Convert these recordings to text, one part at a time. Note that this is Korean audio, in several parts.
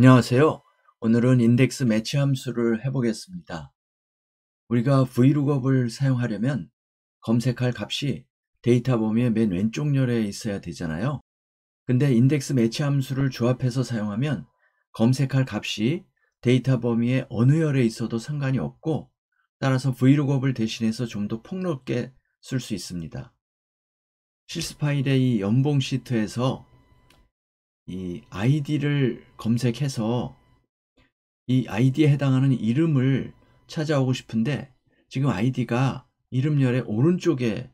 안녕하세요. 오늘은 인덱스 매치 함수를 해보겠습니다. 우리가 VLOOKUP을 사용하려면 검색할 값이 데이터 범위의 맨 왼쪽 열에 있어야 되잖아요. 근데 인덱스 매치 함수를 조합해서 사용하면 검색할 값이 데이터 범위의 어느 열에 있어도 상관이 없고, 따라서 VLOOKUP을 대신해서 좀 더 폭넓게 쓸 수 있습니다. 실습 파일의 이 연봉 시트에서 이 아이디를 검색해서 이 아이디에 해당하는 이름을 찾아오고 싶은데, 지금 아이디가 이름열의 오른쪽에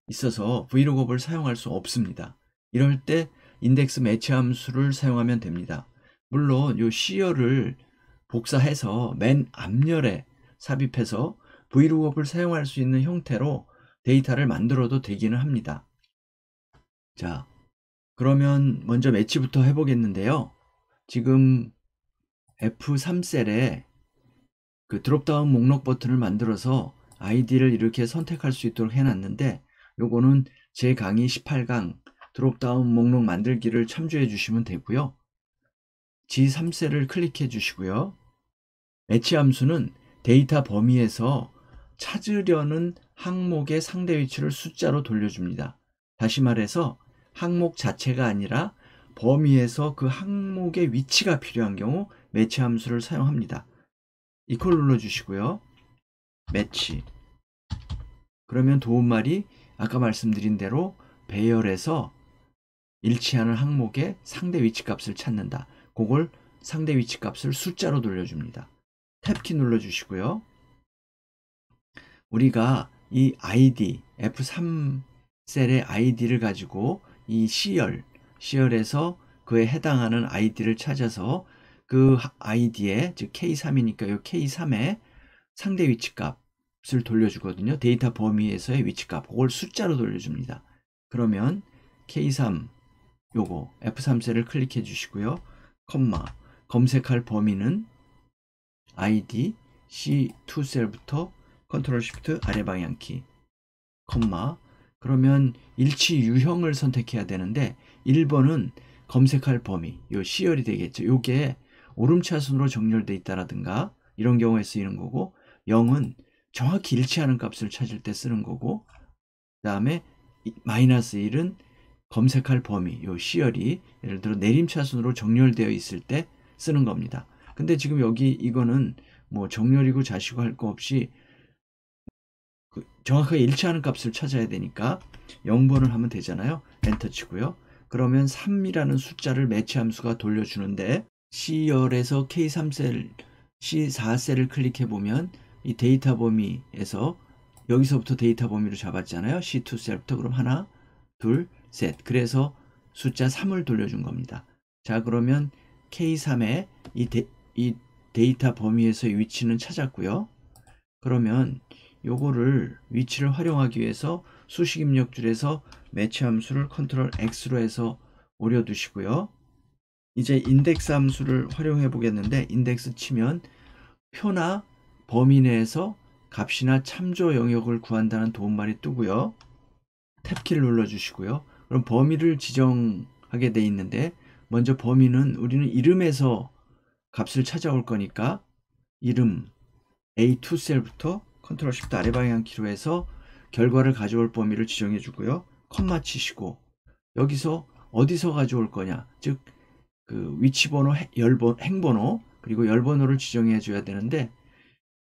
있어서 VLOOKUP을 사용할 수 없습니다. 이럴 때 인덱스 매치 함수를 사용하면 됩니다. 물론 이 C열을 복사해서 맨 앞열에 삽입해서 VLOOKUP을 사용할 수 있는 형태로 데이터를 만들어도 되기는 합니다. 자, 그러면 먼저 매치부터 해보겠는데요. 지금 F3셀에 그 드롭다운 목록 버튼을 만들어서 아이디를 이렇게 선택할 수 있도록 해놨는데, 요거는 제 강의 18강 드롭다운 목록 만들기를 참조해 주시면 되고요. G3셀을 클릭해 주시고요. 매치 함수는 데이터 범위에서 찾으려는 항목의 상대 위치를 숫자로 돌려줍니다. 다시 말해서 항목 자체가 아니라 범위에서 그 항목의 위치가 필요한 경우 매치 함수를 사용합니다. 이퀄 눌러주시고요. 매치. 그러면 도움말이 아까 말씀드린 대로 배열에서 일치하는 항목의 상대 위치 값을 찾는다. 그걸 상대 위치 값을 숫자로 돌려줍니다. 탭키 눌러주시고요. 우리가 이 아이디 F3셀의 아이디를 가지고 이 C열에서 그에 해당하는 아이디를 찾아서 그 아이디에, 즉 K3이니까 이 K3의 상대 위치 값을 돌려주거든요. 데이터 범위에서의 위치 값, 그걸 숫자로 돌려줍니다. 그러면 K3 요거 F3셀을 클릭해 주시고요. 컴마, 검색할 범위는 ID C2셀부터 컨트롤 쉬프트 아래 방향키, 컴마, 그러면 일치 유형을 선택해야 되는데 1번은 검색할 범위, 요 C열이 되겠죠. 요게 오름차순으로 정렬되어 있다라든가 이런 경우에 쓰이는 거고, 0은 정확히 일치하는 값을 찾을 때 쓰는 거고, 그 다음에 마이너스 1은 검색할 범위, 요 C열이 예를 들어 내림차순으로 정렬되어 있을 때 쓰는 겁니다. 근데 지금 여기 이거는 뭐 정렬이고 자시고 할 거 없이 정확하게 일치하는 값을 찾아야 되니까 0번을 하면 되잖아요. 엔터 치고요. 그러면 3이라는 숫자를 매치 함수가 돌려주는데, C열에서 K3셀, C4셀을 클릭해 보면 이 데이터 범위에서 여기서부터 데이터 범위로 잡았잖아요. C2셀부터. 그럼 하나, 둘, 셋. 그래서 숫자 3을 돌려준 겁니다. 자, 그러면 K3의 이 데이터 범위에서의 위치는 찾았고요. 그러면 요거를 위치를 활용하기 위해서 수식 입력줄에서 매치 함수를 컨트롤 X로 해서 올려두시고요. 이제 인덱스 함수를 활용해 보겠는데, 인덱스 치면 표나 범위 내에서 값이나 참조 영역을 구한다는 도움말이 뜨고요. 탭키를 눌러주시고요. 그럼 범위를 지정하게 돼 있는데, 먼저 범위는 우리는 이름에서 값을 찾아올 거니까 이름 A2셀부터 컨트롤 쉬프트 아래 방향 키로 해서 결과를 가져올 범위를 지정해 주고요. 컴마 치시고 여기서 어디서 가져올 거냐, 즉 그 위치번호, 행번호, 그리고 열번호를 지정해 줘야 되는데,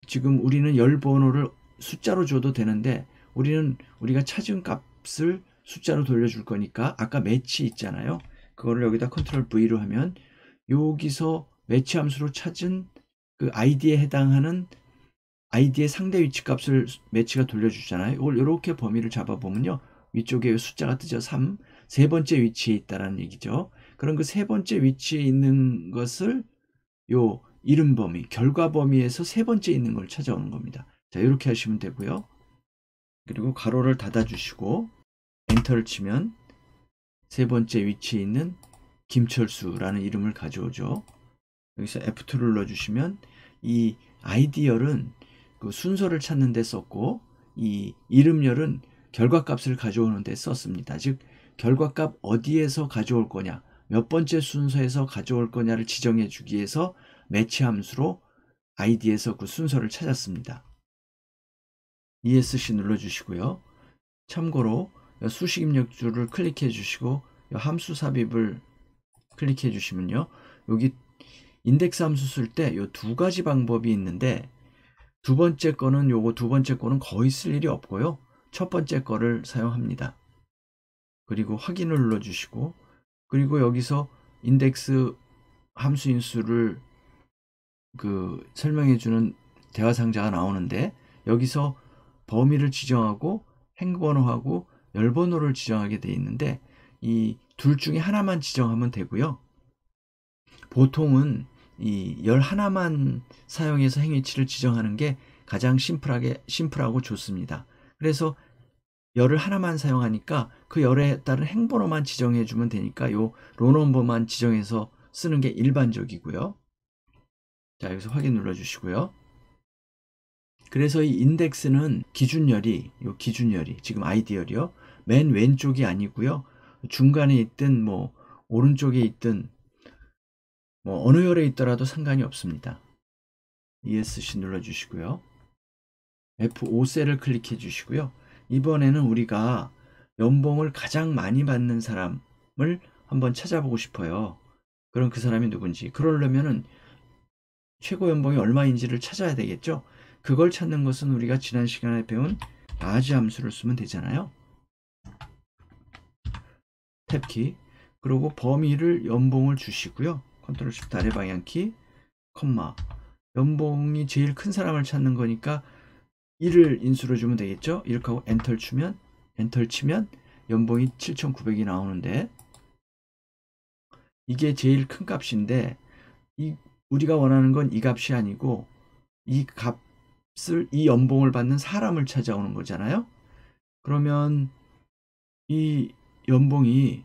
지금 우리는 열번호를 숫자로 줘도 되는데 우리가 찾은 값을 숫자로 돌려줄 거니까 아까 매치 있잖아요. 그거를 여기다 컨트롤 V로 하면 여기서 매치 함수로 찾은 그 아이디에 해당하는 아이디의 상대 위치 값을 매치가 돌려주잖아요. 이걸 이렇게 범위를 잡아보면요, 위쪽에 숫자가 뜨죠. 3, 세 번째 위치에 있다라는 얘기죠. 그럼 그 세 번째 위치에 있는 것을 요 이름 범위, 결과 범위에서 세 번째 있는 걸 찾아오는 겁니다. 자, 이렇게 하시면 되고요. 그리고 가로를 닫아주시고 엔터를 치면 세 번째 위치에 있는 김철수라는 이름을 가져오죠. 여기서 F2를 눌러주시면 이 아이디열은 그 순서를 찾는 데 썼고, 이 이름열은 결과값을 가져오는 데 썼습니다. 즉 결과값 어디에서 가져올 거냐, 몇 번째 순서에서 가져올 거냐를 지정해 주기 위해서 매치 함수로 id에서 그 순서를 찾았습니다. ESC 눌러주시고요. 참고로 수식 입력줄을 클릭해 주시고 함수 삽입을 클릭해 주시면요. 여기 인덱스 함수 쓸 때 요 두 가지 방법이 있는데 두 번째 거는 거의 쓸 일이 없고요. 첫 번째 거를 사용합니다. 그리고 확인을 눌러주시고 그리고 여기서 인덱스 함수 인수를 설명해주는 대화 상자가 나오는데 여기서 범위를 지정하고 행번호하고 열번호를 지정하게 되어 있는데 이 둘 중에 하나만 지정하면 되고요. 보통은 이 11만 사용해서 행위치를 지정하는 게 가장 심플하고 좋습니다. 그래서 열을 하나만 사용하니까 그 열에 따른 행번호만 지정해 주면 되니까 요 로넘버만 지정해서 쓰는 게 일반적이고요. 자, 여기서 확인 눌러 주시고요. 그래서 이 인덱스는 기준열이 지금 아이디열이요. 맨 왼쪽이 아니고요. 중간에 있든 뭐 오른쪽에 있든 뭐 어느 열에 있더라도 상관이 없습니다. ESC 눌러 주시고요. F5셀을 클릭해 주시고요. 이번에는 우리가 연봉을 가장 많이 받는 사람을 한번 찾아보고 싶어요. 그럼 그 사람이 누군지. 그러려면은 최고 연봉이 얼마인지를 찾아야 되겠죠. 그걸 찾는 것은 우리가 지난 시간에 배운 라지 함수를 쓰면 되잖아요. 탭키. 그리고 범위를 연봉을 주시고요. 컨트롤 쉬프트 아래 방향키, 컴마. 연봉이 제일 큰 사람을 찾는 거니까 1을 인수로 주면 되겠죠. 이렇게 하고 엔터를 치면 연봉이 7,900이 나오는데 이게 제일 큰 값인데 우리가 원하는 건 이 값이 아니고 이 연봉을 받는 사람을 찾아오는 거잖아요. 그러면 이 연봉이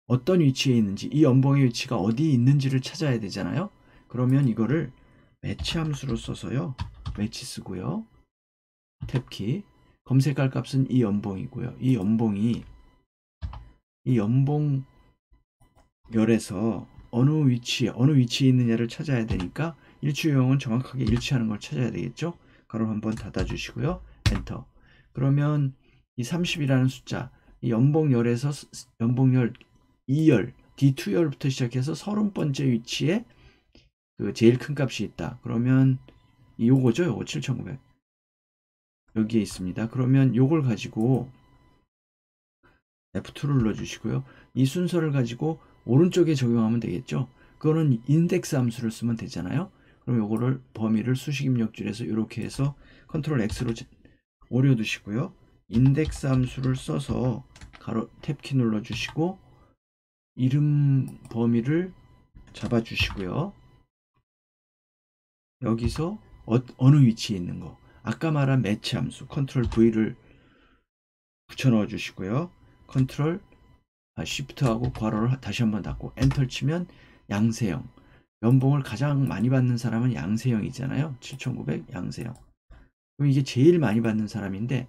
어떤 위치에 있는지, 이 연봉의 위치가 어디에 있는지를 찾아야 되잖아요. 그러면 이거를 매치 함수로 써서요. 매치 쓰고요. 탭키. 검색할 값은 이 연봉이고요. 이 연봉열에서 어느 위치에 있느냐를 찾아야 되니까 일치유형은 정확하게 일치하는 걸 찾아야 되겠죠. 가로 한번 닫아 주시고요. 엔터. 그러면 이 30이라는 숫자, 이 연봉열에서 연봉열 2열, D2열부터 시작해서 30번째 위치에 그 제일 큰 값이 있다. 그러면 요거 7,900 여기에 있습니다. 그러면 요걸 가지고 F2를 눌러주시고요. 이 순서를 가지고 오른쪽에 적용하면 되겠죠. 그거는 인덱스 함수를 쓰면 되잖아요. 그럼 요거를 범위를 수식 입력줄에서 이렇게 해서 컨트롤 X로 오려두시고요. 인덱스 함수를 써서 가로 탭키 눌러주시고 이름 범위를 잡아주시고요. 여기서 어느 위치에 있는 거, 아까 말한 매치 함수 컨트롤 V를 붙여 넣어 주시고요. 컨트롤 Shift하고 괄호를 다시 한번 닫고 엔터를 치면 양세형, 연봉을 가장 많이 받는 사람은 양세형이잖아요. 7,900 양세형. 그럼 이게 제일 많이 받는 사람인데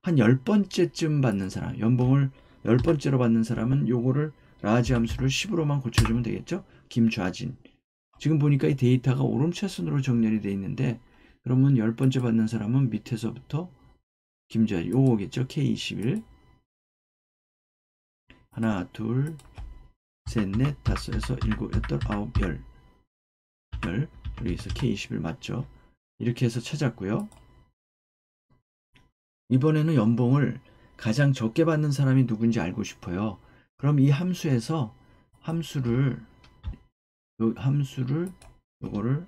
한 10번째쯤 받는 사람, 연봉을 10번째로 받는 사람은 요거를 라지 함수를 10으로만 고쳐주면 되겠죠. 김좌진. 지금 보니까 이 데이터가 오름차순으로 정렬이 되어 있는데 그러면 10번째 받는 사람은 밑에서부터 김좌진 요거겠죠. K21 하나 둘 셋 넷 다섯 여섯 일곱 여덟 아홉 열 여기서 K21 맞죠. 이렇게 해서 찾았고요. 이번에는 연봉을 가장 적게 받는 사람이 누군지 알고 싶어요. 그럼 이 함수에서 요거를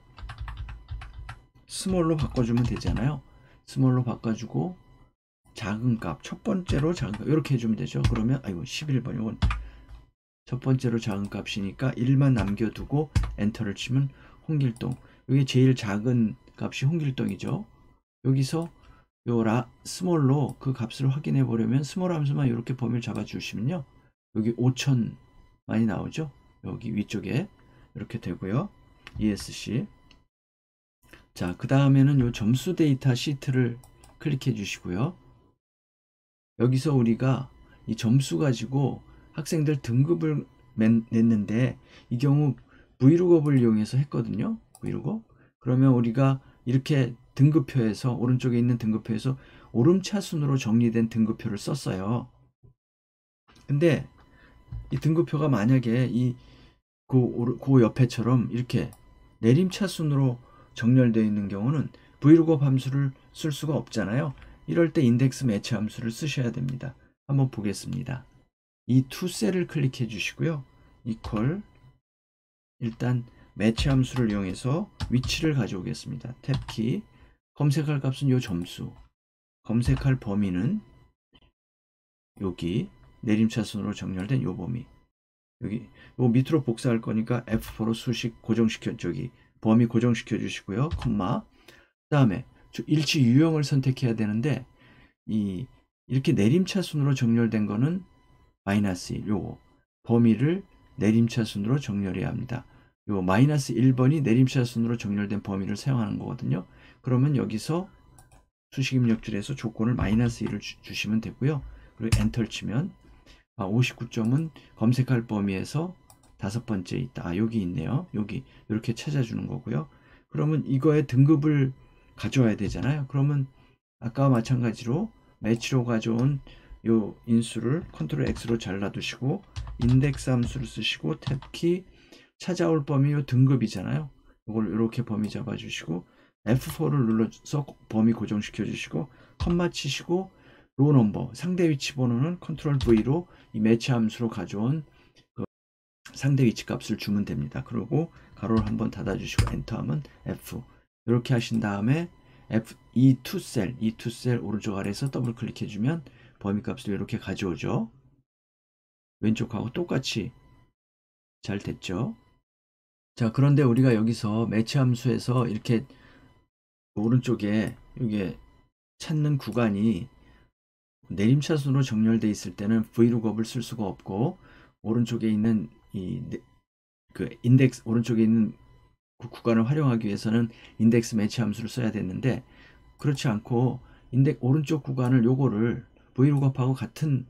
스몰로 바꿔주면 되잖아요. 스몰로 바꿔주고 작은 값, 첫 번째로 작은 값 이렇게 해주면 되죠. 그러면 11번 이건 첫 번째로 작은 값이니까 1만 남겨두고 엔터를 치면 홍길동. 이게 제일 작은 값이 홍길동이죠. 여기서 스몰로 그 값을 확인해 보려면 스몰 함수만 이렇게 범위를 잡아 주시면요. 여기 5,000 많이 나오죠. 여기 위쪽에 이렇게 되고요. ESC. 자, 그 다음에는 요 점수 데이터 시트를 클릭해 주시고요. 여기서 우리가 이 점수 가지고 학생들 등급을 냈는데 이 경우 vlookup을 이용해서 했거든요. vlookup. 그러면 우리가 이렇게 등급표에서 오른쪽에 있는 등급표에서 오름차순으로 정리된 등급표를 썼어요. 근데 이 등급표가 만약에 그 옆에처럼 이렇게 내림차순으로 정렬되어 있는 경우는 vlookup 함수를 쓸 수가 없잖아요. 이럴 때 인덱스 매치 함수를 쓰셔야 됩니다. 한번 보겠습니다. 이 toCell을 클릭해 주시고요. equal 일단 매치 함수를 이용해서 위치를 가져오겠습니다. 탭키 검색할 값은 요 점수, 검색할 범위는 여기 내림차순으로 정렬된 요 범위, 여기 요 밑으로 복사할 거니까 F4로 수식 고정시켜 범위 고정시켜 주시고요. 콤마. 그다음에 일치 유형을 선택해야 되는데 이렇게 내림차순으로 정렬된 거는 -1 요거 범위를 내림차순으로 정렬해야 합니다. 요 -1번이 내림차순으로 정렬된 범위를 사용하는 거거든요. 그러면 여기서 수식 입력줄에서 조건을 -1을 주시면 되고요. 그리고 엔터를 치면 59점은 검색할 범위에서 5번째 있다. 여기 있네요. 여기 이렇게 찾아주는 거고요. 그러면 이거의 등급을 가져와야 되잖아요. 그러면 아까와 마찬가지로 매치로 가져온 요 인수를 컨트롤 X로 잘라두시고 인덱스 함수를 쓰시고 탭키 찾아올 범위 요 등급이잖아요. 이걸 이렇게 범위 잡아주시고 F4를 눌러서 범위 고정시켜 주시고 컴마 치시고 로 넘버 상대 위치 번호는 컨트롤 V로 이 매치 함수로 가져온 그 상대 위치 값을 주면 됩니다. 그리고 가로를 한번 닫아주시고 엔터하면 F 이렇게 하신 다음에 이 toCell 오른쪽 아래에서 더블 클릭해주면 범위 값을 이렇게 가져오죠. 왼쪽하고 똑같이 잘 됐죠. 자, 그런데 우리가 여기서 매치 함수에서 이렇게 오른쪽에 이게 찾는 구간이 내림차순으로 정렬되어 있을 때는 vlookup을 쓸 수가 없고 오른쪽에 있는 인덱스 오른쪽에 있는 그 구간을 활용하기 위해서는 인덱스 매치 함수를 써야 되는데 그렇지 않고 오른쪽 구간을 요거를 vlookup하고 같은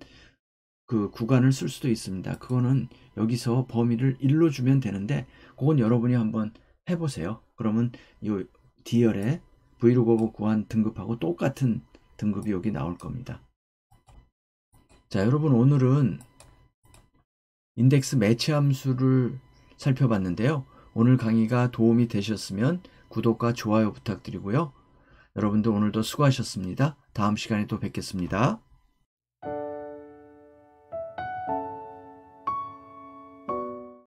그 구간을 쓸 수도 있습니다. 그거는 여기서 범위를 1로 주면 되는데 그건 여러분이 한번 해보세요. 그러면 이 D열에 vlookup 구한 등급하고 똑같은 등급이 여기 나올 겁니다. 자, 여러분 오늘은 인덱스 매치 함수를 살펴봤는데요. 오늘 강의가 도움이 되셨으면 구독과 좋아요 부탁드리고요. 여러분들 오늘도 수고하셨습니다. 다음 시간에 또 뵙겠습니다.